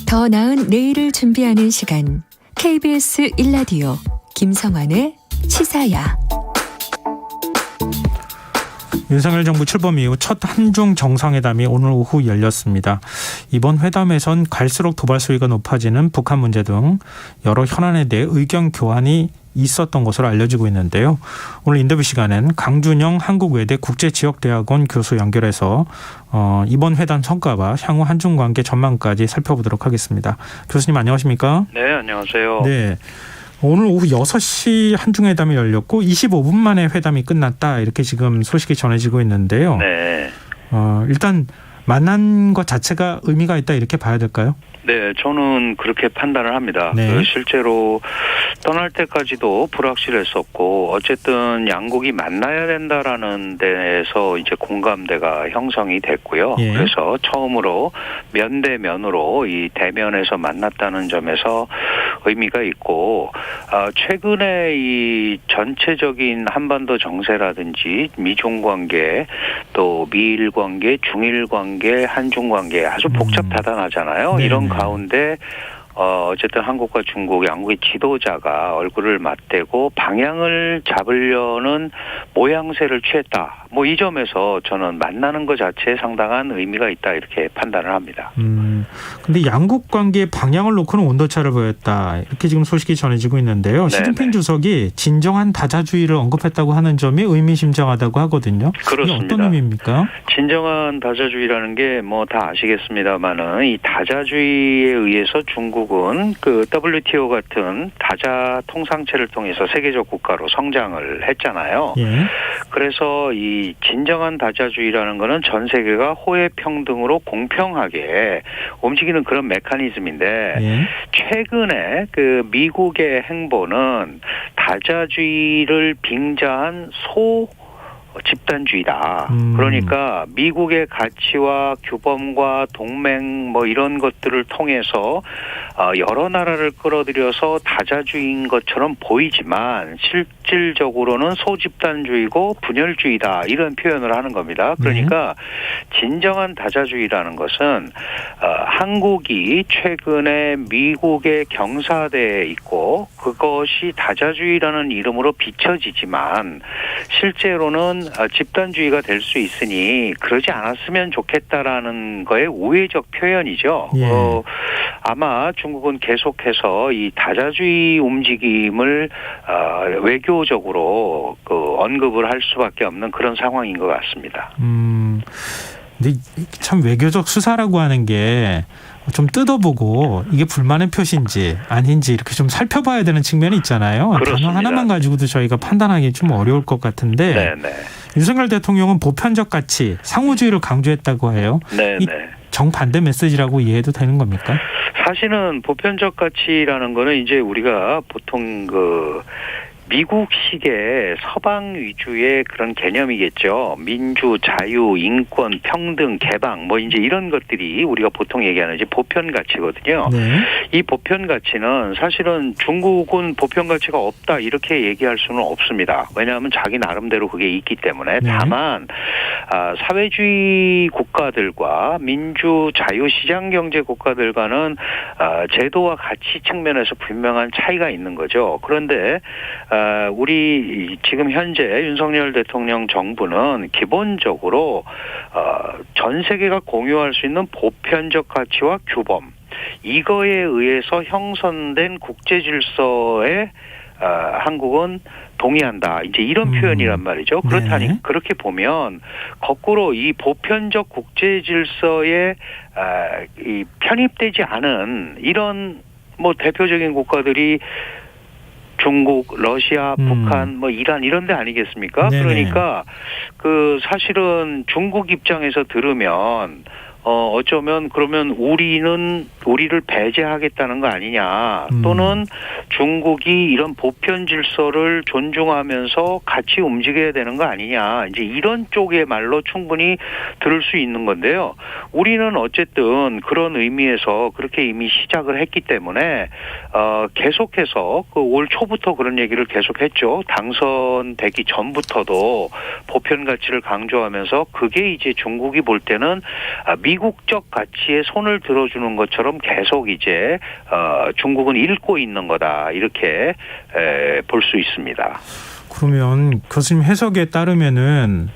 더 나은 내일을 준비하는 시간, KBS 1라디오 김성환의 시사야. 윤석열 정부 출범 이후 첫 한중 정상회담이 오늘 오후 열렸습니다. 이번 회담에선 갈수록 도발 수위가 높아지는 북한 문제 등 여러 현안에 대해 의견 교환이 있었던 것으로 알려지고 있는데요. 오늘 인터뷰 시간엔 강준영 한국외대 국제지역대학원 교수 연결해서 이번 회담 성과와 향후 한중 관계 전망까지 살펴보도록 하겠습니다. 교수님 안녕하십니까? 네, 안녕하세요. 네. 오늘 오후 6시 한중회담이 열렸고 25분 만에 회담이 끝났다 이렇게 지금 소식이 전해지고 있는데요. 네. 일단 만난 것 자체가 의미가 있다 이렇게 봐야 될까요? 네, 저는 그렇게 판단을 합니다. 네. 실제로 떠날 때까지도 불확실했었고 어쨌든 양국이 만나야 된다라는 데에서 이제 공감대가 형성이 됐고요. 예. 그래서 처음으로 면대면으로 이 대면에서 만났다는 점에서 의미가 있고 최근에 이 전체적인 한반도 정세라든지 미중 관계 또 미일 관계, 중일 관계, 한중 관계 아주 복잡다단하잖아요. 네네. 이런 가운데 어쨌든 한국과 중국 양국의 지도자가 얼굴을 맞대고 방향을 잡으려는 모양새를 취했다. 뭐 이 점에서 저는 만나는 것 자체에 상당한 의미가 있다 이렇게 판단을 합니다. 근데 양국 관계의 방향을 놓고는 온도차를 보였다. 이렇게 지금 소식이 전해지고 있는데요. 시진핑 주석이 진정한 다자주의를 언급했다고 하는 점이 의미심장하다고 하거든요. 그렇습니다. 이게 어떤 의미입니까? 진정한 다자주의라는 게 뭐 다 아시겠습니다만은 이 다자주의에 의해서 중국은 그 WTO 같은 다자 통상체를 통해서 세계적 국가로 성장을 했잖아요. 예. 그래서 이 진정한 다자주의라는 거는 전 세계가 호혜평등으로 공평하게 움직이는 그런 메커니즘인데 예. 최근에 그 미국의 행보는 다자주의를 빙자한 집단주의다. 그러니까 미국의 가치와 규범과 동맹 뭐 이런 것들을 통해서 여러 나라를 끌어들여서 다자주의인 것처럼 보이지만 실질적으로는 소집단주의고 분열주의다. 이런 표현을 하는 겁니다. 그러니까 진정한 다자주의라는 것은 한국이 최근에 미국의 경사대에 있고 그것이 다자주의라는 이름으로 비춰지지만 실제로는 집단주의가 될 수 있으니 그러지 않았으면 좋겠다라는 거의 우회적 표현이죠. 예. 아마 중국은 계속해서 이 다자주의 움직임을 외교적으로 언급을 할 수밖에 없는 그런 상황인 것 같습니다. 근데 참 외교적 수사라고 하는 게 좀 뜯어보고 이게 불만의 표시인지 아닌지 이렇게 좀 살펴봐야 되는 측면이 있잖아요. 그렇습니다. 단어 하나만 가지고도 저희가 판단하기 좀 어려울 것 같은데 네네. 윤석열 대통령은 보편적 가치, 상호주의를 강조했다고 해요. 네네. 이 정반대 메시지라고 이해해도 되는 겁니까? 사실은 보편적 가치라는 거는 이제 우리가 보통 미국식의 서방 위주의 그런 개념이겠죠. 민주, 자유, 인권, 평등, 개방 뭐 이제 이런 것들이 우리가 보통 얘기하는 이제 보편 가치거든요. 네. 이 보편 가치는 사실은 중국은 보편 가치가 없다 이렇게 얘기할 수는 없습니다. 왜냐하면 자기 나름대로 그게 있기 때문에. 네. 다만 사회주의 국가들과 민주, 자유, 시장 경제 국가들과는 제도와 가치 측면에서 분명한 차이가 있는 거죠. 그런데 우리 지금 현재 윤석열 대통령 정부는 기본적으로 전 세계가 공유할 수 있는 보편적 가치와 규범 이거에 의해서 형성된 국제 질서에 한국은 동의한다. 이제 이런 표현이란 말이죠. 그렇다니 네. 그렇게 보면 거꾸로 이 보편적 국제 질서에 이 편입되지 않은 이런 뭐 대표적인 국가들이 중국, 러시아, 북한, 뭐 이란 이런 데 아니겠습니까? 네네. 그러니까 사실은 중국 입장에서 들으면 어쩌면 그러면 우리를 배제하겠다는 거 아니냐, 또는 중국이 이런 보편 질서를 존중하면서 같이 움직여야 되는 거 아니냐, 이제 이런 쪽의 말로 충분히 들을 수 있는 건데요. 우리는 어쨌든 그런 의미에서 그렇게 이미 시작을 했기 때문에 계속해서 그 올 초부터 그런 얘기를 계속했죠. 당선되기 전부터도 보편 가치를 강조하면서 그게 이제 중국이 볼 때는 미국적 가치에 손을 들어주는 것처럼 계속 이제 중국은 읽고 있는 거다, 이렇게 볼 수 있습니다. 그러면 교수님 해석에 따르면은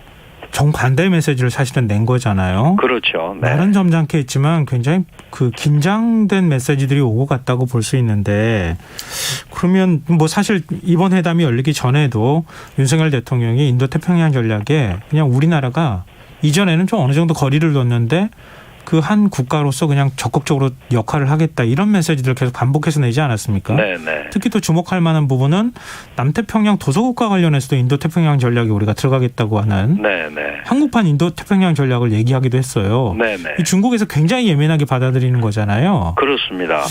정반대 메시지를 사실은 낸 거잖아요. 그렇죠. 네. 말은 점잖게 했지만 굉장히 그 긴장된 메시지들이 오고 갔다고 볼 수 있는데, 그러면 뭐 사실 이번 회담이 열리기 전에도 윤석열 대통령이 인도태평양 전략에 그냥 우리나라가 이전에는 좀 어느 정도 거리를 뒀는데 그 한 국가로서 그냥 적극적으로 역할을 하겠다, 이런 메시지들을 계속 반복해서 내지 않았습니까? 네네. 특히 또 주목할 만한 부분은 남태평양 도서국과 관련해서도 인도태평양 전략에 우리가 들어가겠다고 하는 네네. 한국판 인도태평양 전략을 얘기하기도 했어요. 네네. 이 중국에서 굉장히 예민하게 받아들이는 거잖아요. 그렇습니다.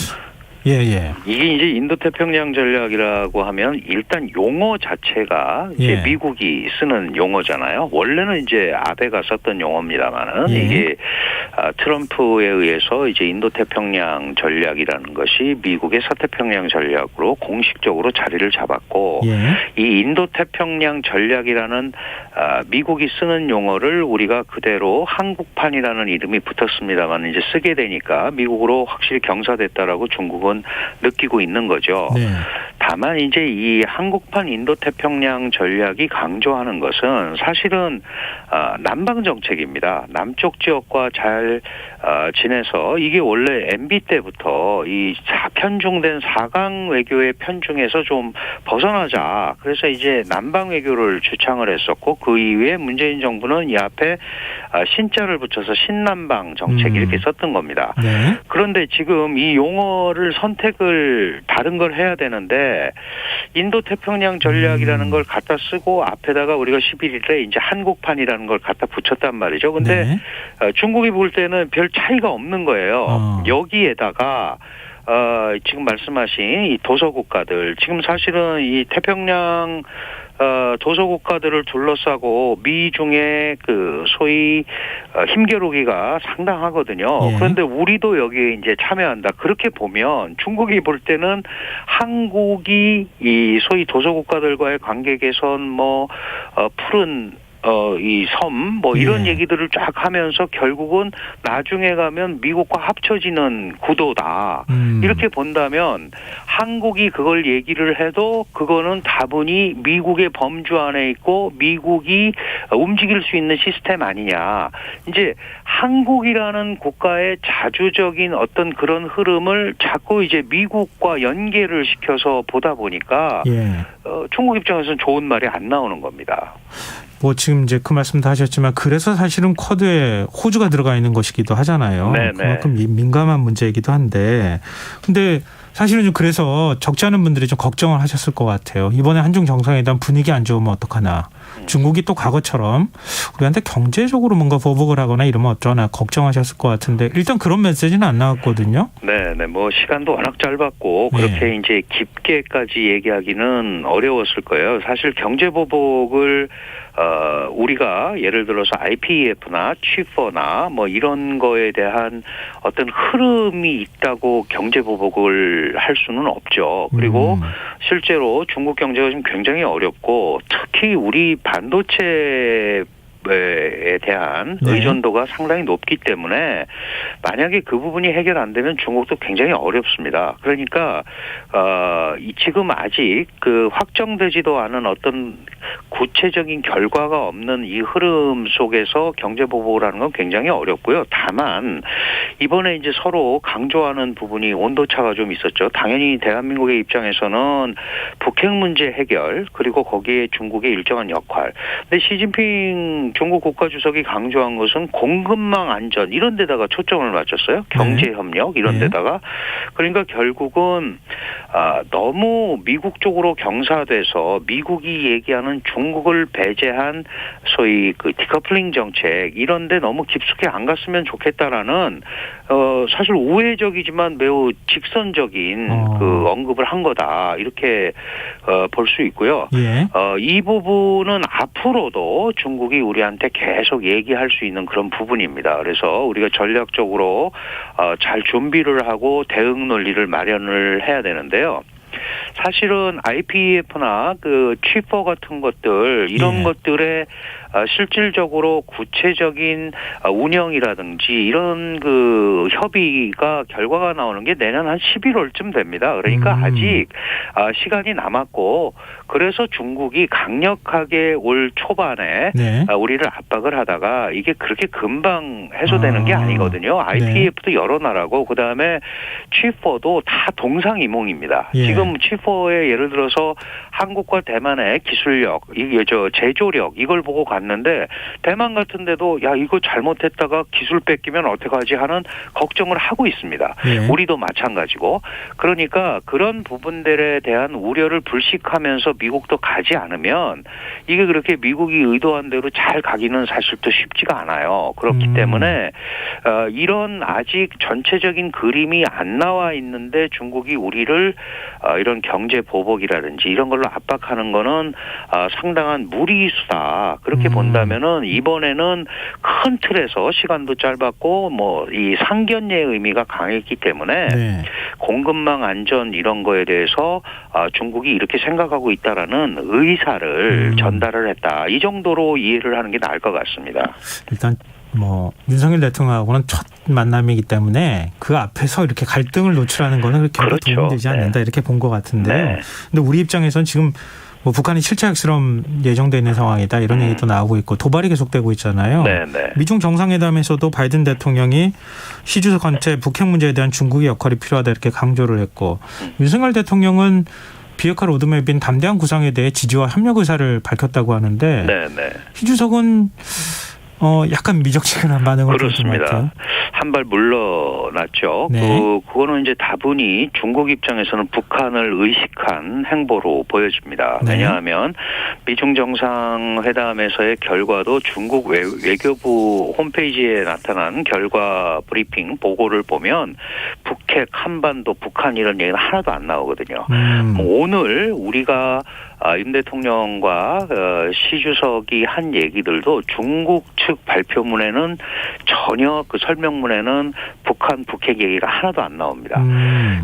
예. 이게 이제 인도태평양 전략이라고 하면 일단 용어 자체가 이제 예. 미국이 쓰는 용어잖아요. 원래는 이제 아베가 썼던 용어입니다만은 예. 이게 트럼프에 의해서 이제 인도태평양 전략이라는 것이 미국의 서태평양 전략으로 공식적으로 자리를 잡았고, 예. 이 인도태평양 전략이라는 미국이 쓰는 용어를 우리가 그대로 한국판이라는 이름이 붙었습니다만 이제 쓰게 되니까 미국으로 확실히 경사됐다라고 중국은 느끼고 있는 거죠. 네. 다만 이제 이 한국판 인도태평양 전략이 강조하는 것은 사실은 남방 정책입니다. 남쪽 지역과 잘 지내서, 이게 원래 MB 때부터 이 편중된 4강 외교의 편중에서 좀 벗어나자, 그래서 이제 남방 외교를 주창을 했었고, 그 이후에 문재인 정부는 이 앞에 신자를 붙여서 신남방 정책 이렇게 썼던 겁니다. 네. 그런데 지금 이 용어를 선택을 다른 걸 해야 되는데 인도태평양 전략이라는 걸 갖다 쓰고 앞에다가 우리가 11일에 이제 한국판이라는 걸 갖다 붙였단 말이죠. 근데 네. 중국이 볼 때는 별 차이가 없는 거예요. 여기에다가 지금 말씀하신 이 도서국가들, 지금 사실은 이 태평양 도서국가들을 둘러싸고 미중의 그 소위 힘겨루기가 상당하거든요. 예. 그런데 우리도 여기에 이제 참여한다. 그렇게 보면 중국이 볼 때는 한국이 이 소위 도서국가들과의 관계 개선, 푸른 이 섬, 이런 예. 얘기들을 쫙 하면서 결국은 나중에 가면 미국과 합쳐지는 구도다. 이렇게 본다면 한국이 그걸 얘기를 해도 그거는 다분히 미국의 범주 안에 있고 미국이 움직일 수 있는 시스템 아니냐. 이제 한국이라는 국가의 자주적인 어떤 그런 흐름을 자꾸 이제 미국과 연계를 시켜서 보다 보니까 예. 중국 입장에서는 좋은 말이 안 나오는 겁니다. 지금 이제 그 말씀도 하셨지만 그래서 사실은 쿼드에 호주가 들어가 있는 것이기도 하잖아요. 네네. 그만큼 민감한 문제이기도 한데, 근데 사실은 좀 그래서 적지 않은 분들이 좀 걱정을 하셨을 것 같아요. 이번에 한중 정상회담 분위기 안 좋으면 어떡하나. 중국이 또 과거처럼 우리한테 경제적으로 뭔가 보복을 하거나 이러면 어쩌나 걱정하셨을 것 같은데, 일단 그런 메시지는 안 나왔거든요. 네. 시간도 워낙 짧았고 그렇게 이제 깊게까지 얘기하기는 어려웠을 거예요. 사실 경제 보복을 우리가 예를 들어서 IPEF나 취퍼나 이런 거에 대한 어떤 흐름이 있다고 경제 보복을 할 수는 없죠. 그리고 실제로 중국 경제가 지금 굉장히 어렵고 특히 우리 반도체에 대한 네. 의존도가 상당히 높기 때문에 만약에 그 부분이 해결 안 되면 중국도 굉장히 어렵습니다. 그러니까 지금 아직 그 확정되지도 않은 어떤 구체적인 결과가 없는 이 흐름 속에서 경제 보복을 하는 건 굉장히 어렵고요. 다만 이번에 이제 서로 강조하는 부분이 온도차가 좀 있었죠. 당연히 대한민국의 입장에서는 북핵 문제 해결, 그리고 거기에 중국의 일정한 역할. 근데 시진핑 중국 국가주석이 강조한 것은 공급망 안전 이런 데다가 초점을 맞췄어요. 경제 협력 이런 데다가. 그러니까 결국은 너무 미국 쪽으로 경사돼서 미국이 얘기하는 중국을 배제한 소위 그 디커플링 정책 이런 데 너무 깊숙이 안 갔으면 좋겠다라는 사실 우회적이지만 매우 직선적인 그 언급을 한 거다. 이렇게 볼 수 있고요. 예. 이 부분은 앞으로도 중국이 우리한테 계속 얘기할 수 있는 그런 부분입니다. 그래서 우리가 전략적으로 잘 준비를 하고 대응 논리를 마련을 해야 되는데요. 사실은 IPEF나 그 취퍼 같은 것들 이런 것들에 실질적으로 구체적인 운영이라든지 이런 그 협의가 결과가 나오는 게 내년 한 11월쯤 됩니다. 그러니까 아직 시간이 남았고 그래서 중국이 강력하게 올 초반에 우리를 압박을 하다가 이게 그렇게 금방 해소되는 게 아니거든요. IPEF도 여러 나라고 그다음에 취퍼도 다 동상이몽입니다. 지금 취퍼에 예를 들어서 한국과 대만의 기술력, 이게 제조력 이걸 보고 갔는데 대만 같은 데도 야 이거 잘못했다가 기술 뺏기면 어떡하지 하는 걱정을 하고 있습니다. 우리도 마찬가지고 그러니까 그런 부분들에 대한 우려를 불식하면서 미국도 가지 않으면 이게 그렇게 미국이 의도한 대로 잘 가기는 사실 또 쉽지가 않아요. 그렇기 때문에 이런 아직 전체적인 그림이 안 나와 있는데 중국이 우리를 이런 경제 보복이라든지 이런 걸로 압박하는 거는 상당한 무리수다. 그렇게 본다면은 이번에는 큰 틀에서 시간도 짧았고 뭐 이 상견례의 의미가 강했기 때문에 공급망 안전 이런 거에 대해서 중국이 이렇게 생각하고 있다라는 의사를 전달을 했다. 이 정도로 이해를 하는 게 나을 것 같습니다. 일단 뭐 윤석열 대통령하고는 첫 만남이기 때문에 그 앞에서 이렇게 갈등을 노출하는 거는 그렇게 도움되지 않는다 이렇게 본 것 같은데요. 근데 우리 입장에서는 지금 뭐 북한이 7차 핵실험 예정돼 있는 상황이다 이런 얘기도 나오고 있고 도발이 계속되고 있잖아요. 미중 정상회담에서도 바이든 대통령이 시 주석한테 북핵 문제에 대한 중국의 역할이 필요하다 이렇게 강조를 했고 윤석열 대통령은 비핵화 로드맵인 담대한 구상에 대해 지지와 협력 의사를 밝혔다고 하는데 시 주석은 약간 미적지근한 반응을 보였던 것 같아요. 한 발 물러났죠. 그거는 이제 다분히 중국 입장에서는 북한을 의식한 행보로 보여집니다. 왜냐하면 미중 정상회담에서의 결과도 중국 외교부 홈페이지에 나타난 결과 브리핑 보고를 보면 북핵, 한반도, 북한 이런 얘기는 하나도 안 나오거든요. 오늘 우리가 윤 대통령과 시 주석이 한 얘기들도 중국 측 발표문에는 전혀 그 설명문에는 북한, 북핵 얘기가 하나도 안 나옵니다.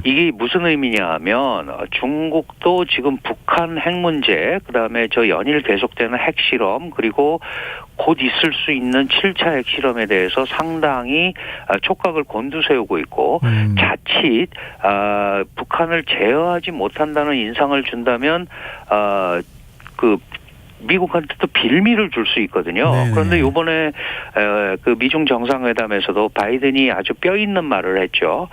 이게 무슨 의미냐 하면 중국도 지금 북한 핵 문제, 그다음에 저 연일 계속되는 핵실험, 그리고 곧 있을 수 있는 7차 핵실험에 대해서 상당히 촉각을 곤두세우고 있고 자칫 북한을 제어하지 못한다는 인상을 준다면 그 미국한테도 빌미를 줄 수 있거든요. 그런데 이번에 그 미중 정상회담에서도 바이든이 아주 뼈 있는 말을 했죠.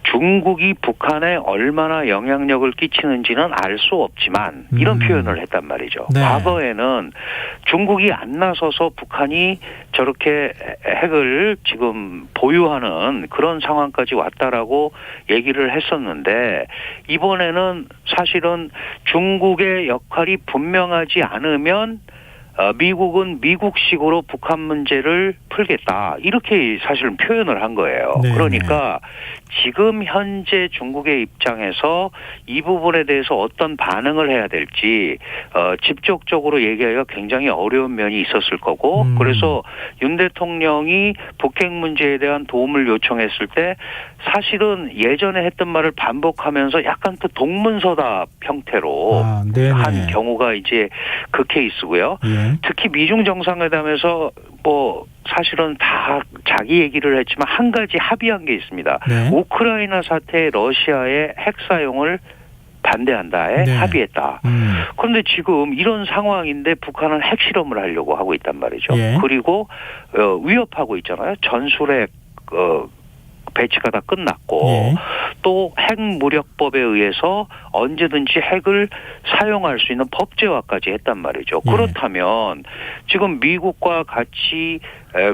중국이 북한에 얼마나 영향력을 끼치는지는 알 수 없지만 이런 표현을 했단 말이죠. 과거에는 중국이 안 나서서 북한이 저렇게 핵을 지금 보유하는 그런 상황까지 왔다라고 얘기를 했었는데 이번에는 사실은 중국의 역할이 분명하지 않으면 미국은 미국식으로 북한 문제를 풀겠다. 이렇게 사실은 표현을 한 거예요. 그러니까 지금 현재 중국의 입장에서 이 부분에 대해서 어떤 반응을 해야 될지 직접적으로 얘기하기가 굉장히 어려운 면이 있었을 거고 그래서 윤 대통령이 북핵 문제에 대한 도움을 요청했을 때 사실은 예전에 했던 말을 반복하면서 약간 또 동문서답 형태로 한 경우가 이제 그 케이스고요. 특히 미중 정상회담에서 뭐 사실은 다 자기 얘기를 했지만 한 가지 합의한 게 있습니다. 우크라이나 사태에 러시아의 핵 사용을 반대한다에 합의했다. 그런데 지금 이런 상황인데 북한은 핵실험을 하려고 하고 있단 말이죠. 그리고 위협하고 있잖아요. 전술핵 배치가 다 끝났고 또 또 핵무력법에 의해서 언제든지 핵을 사용할 수 있는 법제화까지 했단 말이죠. 예. 그렇다면 지금 미국과 같이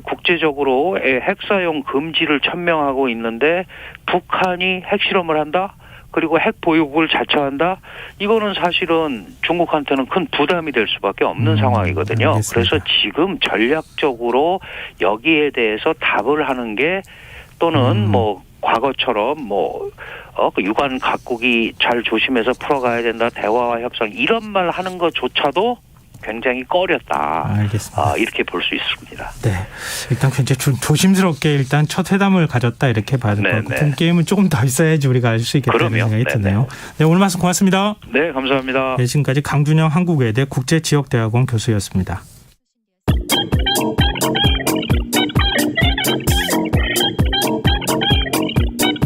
국제적으로 핵 사용 금지를 천명하고 있는데 북한이 핵실험을 한다? 그리고 핵 보유국을 자처한다? 이거는 사실은 중국한테는 큰 부담이 될 수밖에 없는 상황이거든요. 알겠습니다. 그래서 지금 전략적으로 여기에 대해서 답을 하는 게 또는 뭐 과거처럼 유관 각국이 잘 조심해서 풀어가야 된다. 대화와 협상 이런 말 하는 것조차도 굉장히 꺼렸다. 알겠습니다. 이렇게 볼 수 있습니다. 네, 일단 굉장히 조심스럽게 일단 첫 회담을 가졌다 이렇게 봐야 될 것 같고 본 게임은 조금 더 있어야지 우리가 알 수 있겠다는 그럼요. 생각이 네네. 드네요. 네, 오늘 말씀 고맙습니다. 네, 감사합니다. 네, 지금까지 강준영 한국외대 국제지역대학원 교수였습니다.